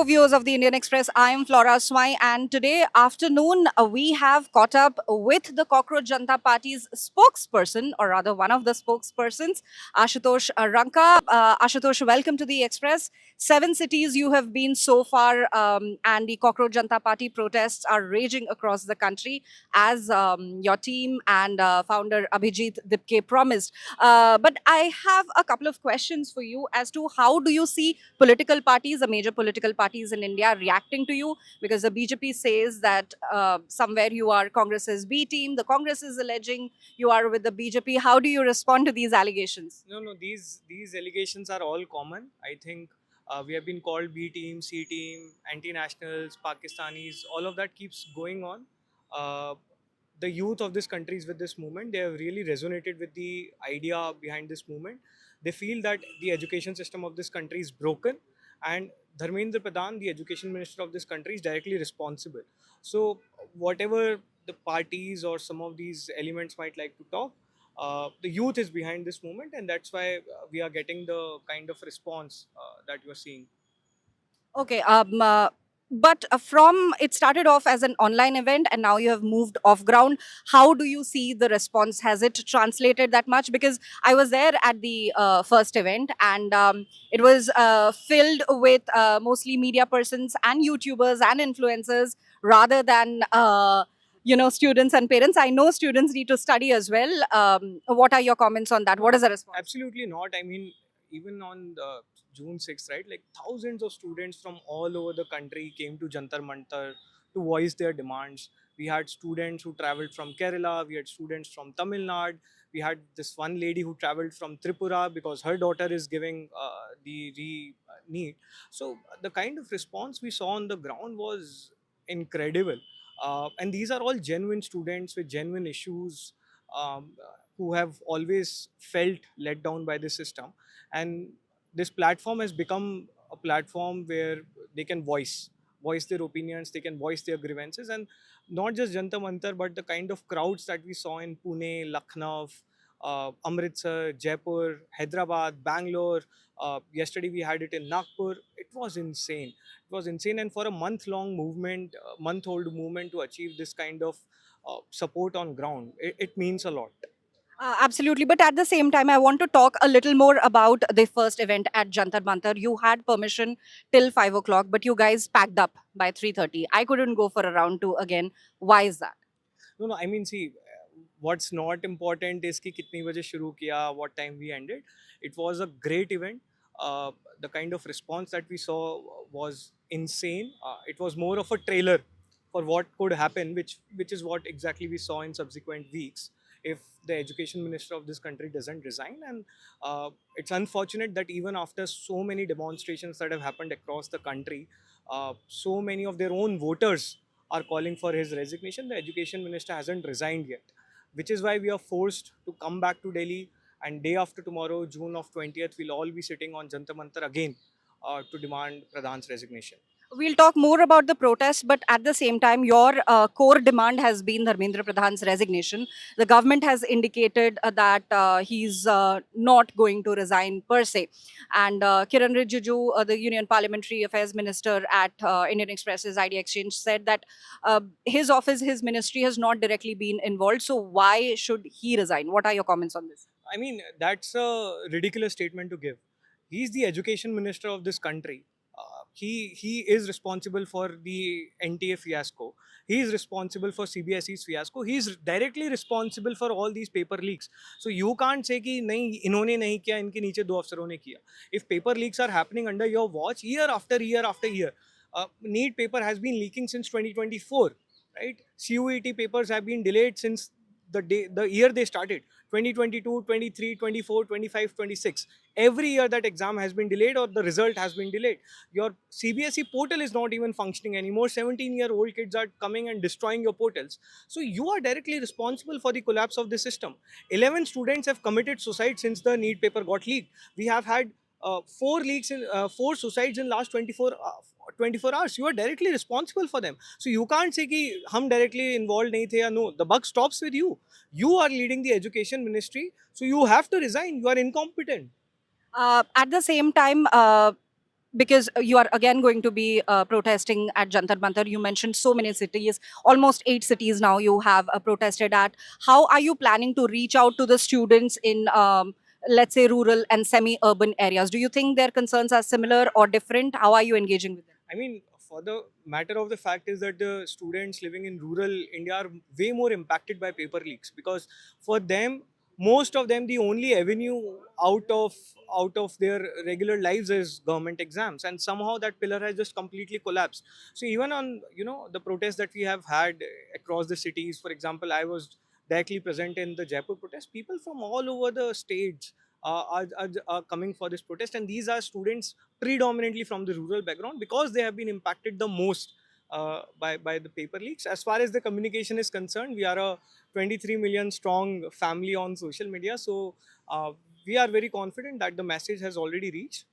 Hello, viewers of the Indian Express. I am Flora Swai, and today afternoon we have caught up with the Cockroach Janta Party's spokesperson, or rather one of the spokespersons, Ashutosh Ranka. Ashutosh, welcome to the Express. 7 cities you have been so far, and the Cockroach Janta Party protests are raging across the country, as your team and founder Abhijit Dipke promised. But I have a couple of questions for you as to how do you see political parties, the major political parties in India, reacting to you? Because the BJP says that somewhere you are Congress's B team, the Congress is alleging you are with the BJP. How do you respond to these allegations? No. These allegations are all common. I think we have been called B team, C team, anti-nationals, Pakistanis. All of that keeps going on. Uh, the youth of this country is with this movement. They have really resonated with the idea behind this movement. They feel that the education system of this country is broken, and Dharmendra Pradhan, the education minister of this country, is directly responsible. So whatever the parties or some of these elements might like to talk, the youth is behind this movement, and that's why we are getting the kind of response that you are seeing. Okay. But from it started off as an online event and now you have moved off ground. How do you see the response? Has it translated that much? Because I was there at the first event, and it was filled with mostly media persons and YouTubers and influencers rather than students and parents. I know students need to study as well. What are your comments on that? What is the response? Absolutely not. I mean, even on June 6th, right? Like thousands of students from all over the country came to Jantar Mantar to voice their demands. We had students who traveled from Kerala, we had students from Tamil Nadu, we had this one lady who traveled from Tripura because her daughter is giving the NEET. So, the kind of response we saw on the ground was incredible. And these are all genuine students with genuine issues. Who have always felt let down by the system, and this platform has become a platform where they can voice their opinions, they can voice their grievances. And not just Jantar Mantar, but the kind of crowds that we saw in Pune, Lucknow, Amritsar, Jaipur, Hyderabad, Bangalore. Yesterday we had it in Nagpur. It was insane. It was insane, and for a month-long movement, month-old movement to achieve this kind of support on ground, it means a lot. Absolutely. But at the same time, I want to talk a little more about the first event at Jantar Mantar. You had permission till 5 o'clock, but you guys packed up by 3:30. I couldn't go for a round two again. Why is that? No. I mean, see, what's not important is कि कितनी बजे शुरू किया, what time we ended. It was a great event. The kind of response that we saw was insane. It was more of a trailer for what could happen, which is what exactly we saw in subsequent weeks if the education minister of this country doesn't resign. And it's unfortunate that even after so many demonstrations that have happened across the country, so many of their own voters are calling for his resignation. The education minister hasn't resigned yet, which is why we are forced to come back to Delhi. And day after tomorrow, June of 20th, we'll all be sitting on Jantar Mantar again to demand Pradhan's resignation. We'll talk more about the protest, but at the same time, your core demand has been Dharmendra Pradhan's resignation. The government has indicated that he's not going to resign per se. And Kiran Rijiju, the Union Parliamentary Affairs Minister at Indian Express's Idea Exchange, said that his office, his ministry has not directly been involved. So why should he resign? What are your comments on this? I mean, that's a ridiculous statement to give. He's the education minister of this country. He is responsible for the NTA fiasco. He is responsible for CBSE's fiasco. He is directly responsible for all these paper leaks. So you can't say कि नहीं इन्होंने नहीं किया, इनके नीचे दो अफसरों ने किया. If paper leaks are happening under your watch year after year after year, NEET paper has been leaking since 2024, right? CUET papers have been delayed since the year they started. 2022, 23, 24, 25, 26. Every year that exam has been delayed or the result has been delayed. Your CBSE portal is not even functioning anymore. 17-year-old kids are coming and destroying your portals. So you are directly responsible for the collapse of the system. 11 students have committed suicide since the NEET paper got leaked. We have had four suicides in last 24 hours. You are directly responsible for them. So you can't say कि हम directly involved नहीं थे या no. The buck stops with you. You are leading the education ministry, so you have to resign. You are incompetent. At the same time, because you are again going to be protesting at Jantar Mantar. You mentioned so many cities, almost 8 cities now you have protested at. How are you planning to reach out to the students in, let's say, rural and semi-urban areas? Do you think their concerns are similar or different? How are you engaging with them? I mean, for the matter of the fact is that the students living in rural India are way more impacted by paper leaks, because for them, most of them, the only avenue out of their regular lives is government exams, and somehow that pillar has just completely collapsed. So even on, the protests that we have had across the cities, for example, I was directly present in the Jaipur protest. People from all over the states are coming for this protest, and these are students predominantly from the rural background, because they have been impacted the most by the paper leaks. As far as the communication is concerned, we are a 23 million strong family on social media, so we are very confident that the message has already reached.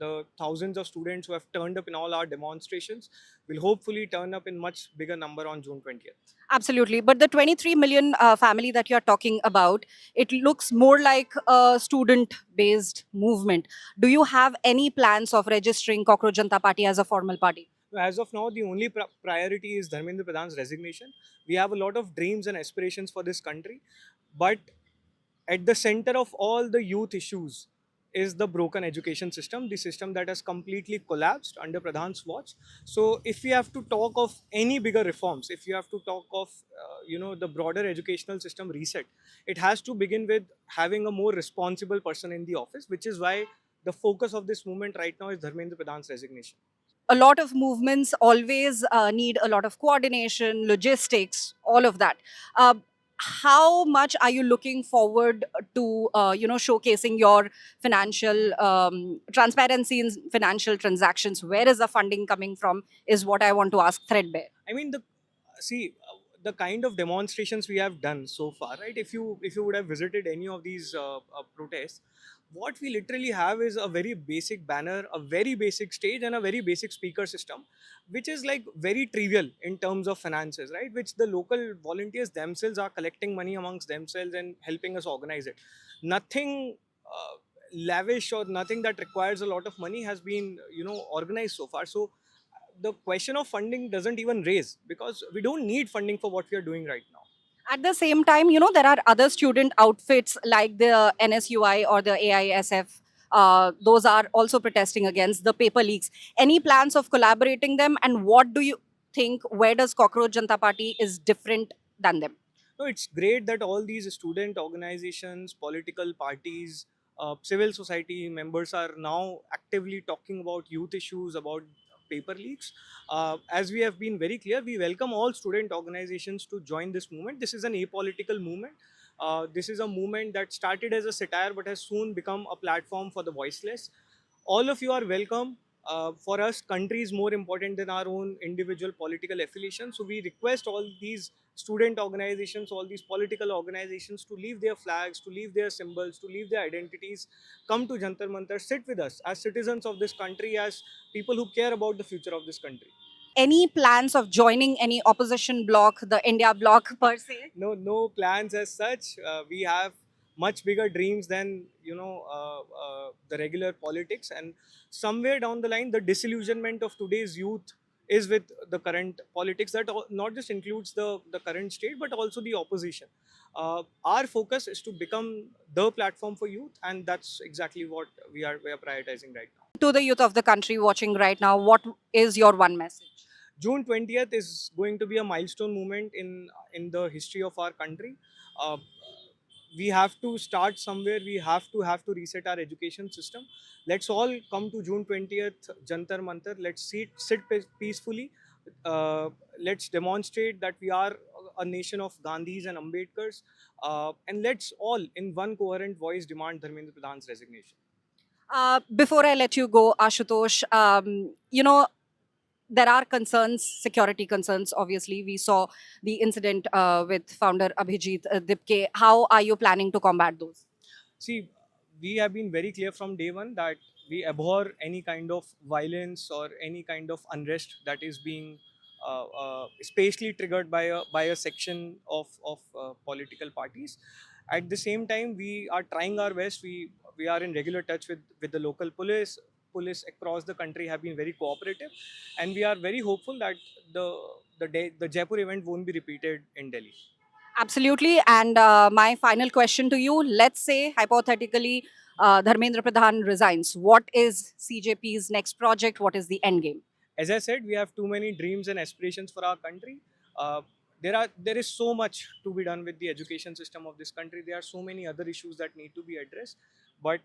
The thousands of students who have turned up in all our demonstrations will hopefully turn up in much bigger number on June 20th. Absolutely. But the 23 million family that you're talking about, it looks more like a student based movement. Do you have any plans of registering Cockroach Janta Party as a formal party? As of now, the only priority is Dharmendra Pradhan's resignation. We have a lot of dreams and aspirations for this country, but at the center of all the youth issues is the broken education system, the system that has completely collapsed under Pradhan's watch. So, if we have to talk of any bigger reforms, if you have to talk of the broader educational system reset, it has to begin with having a more responsible person in the office, which is why the focus of this movement right now is Dharmendra Pradhan's resignation. A lot of movements always need a lot of coordination, logistics, all of that. Uh, how much are you looking forward to, showcasing your financial transparency in financial transactions? Where is the funding coming from? Is what I want to ask threadbare. I mean, the kind of demonstrations we have done so far, right? If you would have visited any of these protests, what we literally have is a very basic banner, a very basic stage, and a very basic speaker system, which is like very trivial in terms of finances, right? Which the local volunteers themselves are collecting money amongst themselves and helping us organize it. Nothing lavish or nothing that requires a lot of money has been organized so far. So the question of funding doesn't even raise, because we don't need funding for what we are doing right now. At the same time, there are other student outfits like the NSUI or the AISF. Those are also protesting against the paper leaks. Any plans of collaborating them? And what do you think? Where does Cockroach Janta Party is different than them? No, it's great that all these student organizations, political parties, civil society members are now actively talking about youth issues, about paper leaks. As we have been very clear, we welcome all student organizations to join this movement. This is an apolitical movement. This is a movement that started as a satire but has soon become a platform for the voiceless. All of you are welcome. For us, country is more important than our own individual political affiliation. So we request all these student organizations, all these political organizations to leave their flags, to leave their symbols, to leave their identities, come to Jantar Mantar, sit with us as citizens of this country, as people who care about the future of this country. Any plans of joining any opposition bloc, the India bloc per se? No plans as such. We have much bigger dreams than the regular politics, and somewhere down the line, the disillusionment of today's youth is with the current politics. That not just includes the current state, but also the opposition. Our focus is to become the platform for youth, and that's exactly what we are prioritizing right now. To the youth of the country watching right now, what is your one message? June 20th is going to be a milestone moment in the history of our country. Uh, we have to start somewhere. We have to reset our education system. Let's all come to June 20th, Jantar Mantar. Let's sit peacefully. Let's demonstrate that we are a nation of Gandhis and Ambedkars. And let's all, in one coherent voice, demand Dharmendra Pradhan's resignation. Before I let you go, Ashutosh, there are concerns, security concerns. Obviously, we saw the incident with founder Abhijit Dipke. How are you planning to combat those? See, we have been very clear from day one that we abhor any kind of violence or any kind of unrest that is being especially triggered by a section of political parties. At the same time, we are trying our best. We are in regular touch with the local police. police across the country have been very cooperative, and we are very hopeful that the Jaipur event won't be repeated in Delhi. Absolutely. And my final question to you, let's say hypothetically Dharmendra Pradhan resigns. What is CJP's next project? What is the end game? As I said, we have too many dreams and aspirations for our country. Uh, there is so much to be done with the education system of this country. There are so many other issues that need to be addressed, but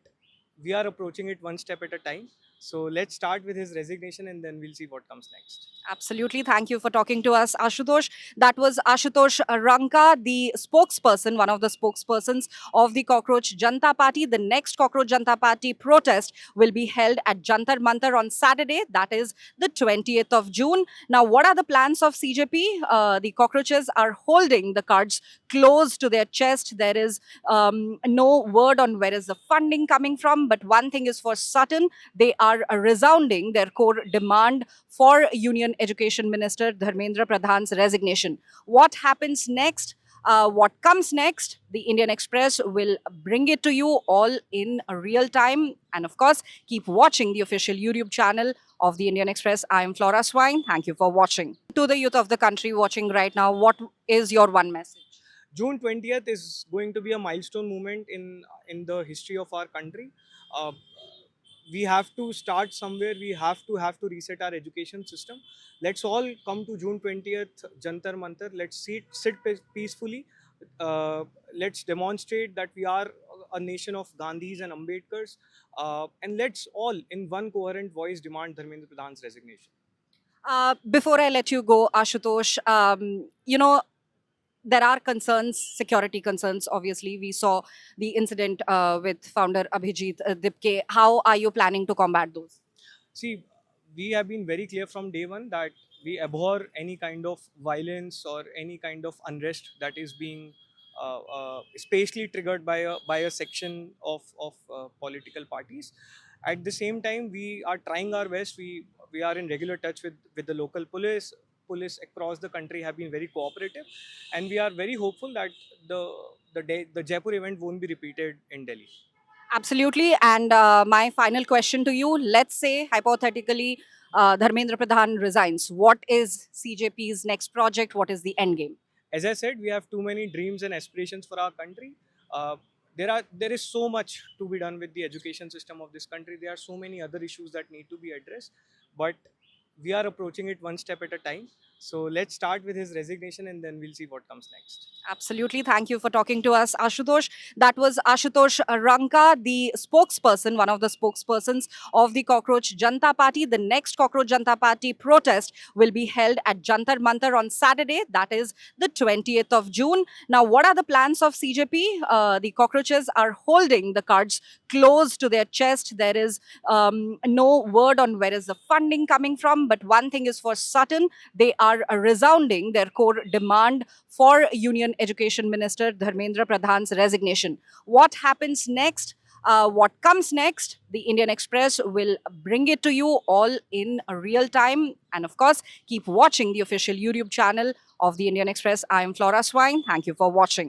we are approaching it one step at a time. So let's start with his resignation, and then we'll see what comes next. Absolutely. Thank you for talking to us, Ashutosh. That was Ashutosh Ranka, the spokesperson, one of the spokespersons of the Cockroach Janta Party. The next Cockroach Janta Party protest will be held at Jantar Mantar on Saturday, that is the 20th of June. Now, what are the plans of CJP? The cockroaches are holding the cards close to their chest. There is no word on where is the funding coming from, but one thing is for certain, they are resounding their core demand for Union Education Minister Dharmendra Pradhan's resignation. What happens next? What comes next? The Indian Express will bring it to you all in real time. And of course, keep watching the official YouTube channel of the Indian Express. I am Flora Swine. Thank you for watching. To the youth of the country watching right now, what is your one message? June 20th is going to be a milestone moment in the history of our country. Uh, we have to start somewhere. We have to reset our education system. Let's all come to June 20th, Jantar Mantar. Let's sit peacefully. Let's demonstrate that we are a nation of Gandhis and Ambedkars. And let's all, in one coherent voice, demand Dharmendra Pradhan's resignation. Before I let you go, Ashutosh, there are concerns, security concerns. Obviously, we saw the incident with founder Abhijit Dipke. How are you planning to combat those? See, we have been very clear from day one that we abhor any kind of violence or any kind of unrest that is being especially triggered by a section of political parties. At the same time, we are trying our best. We are in regular touch with the local police. Police across the country have been very cooperative, and we are very hopeful that the Jaipur event won't be repeated in Delhi. Absolutely. And my final question to you, let's say hypothetically Dharmendra Pradhan resigns. What is CJP's next project? What is the end game? As I said, we have too many dreams and aspirations for our country. There is so much to be done with the education system of this country. There are so many other issues that need to be addressed, but we are approaching it one step at a time. So let's start with his resignation, and then we'll see what comes next. Absolutely. Thank you for talking to us, Ashutosh. That was Ashutosh Ranka, the spokesperson, one of the spokespersons of the Cockroach Janta Party. The next Cockroach Janta Party protest will be held at Jantar Mantar on Saturday, that is the 20th of June. Now, what are the plans of CJP? The cockroaches are holding the cards close to their chest. There is no word on where is the funding coming from, but one thing is for certain, they are resounding their core demand for Union Education Minister Dharmendra Pradhan's resignation. What happens next? What comes next? The Indian Express will bring it to you all in real time. And of course, keep watching the official YouTube channel of the Indian Express. I am Flora Swine. Thank you for watching.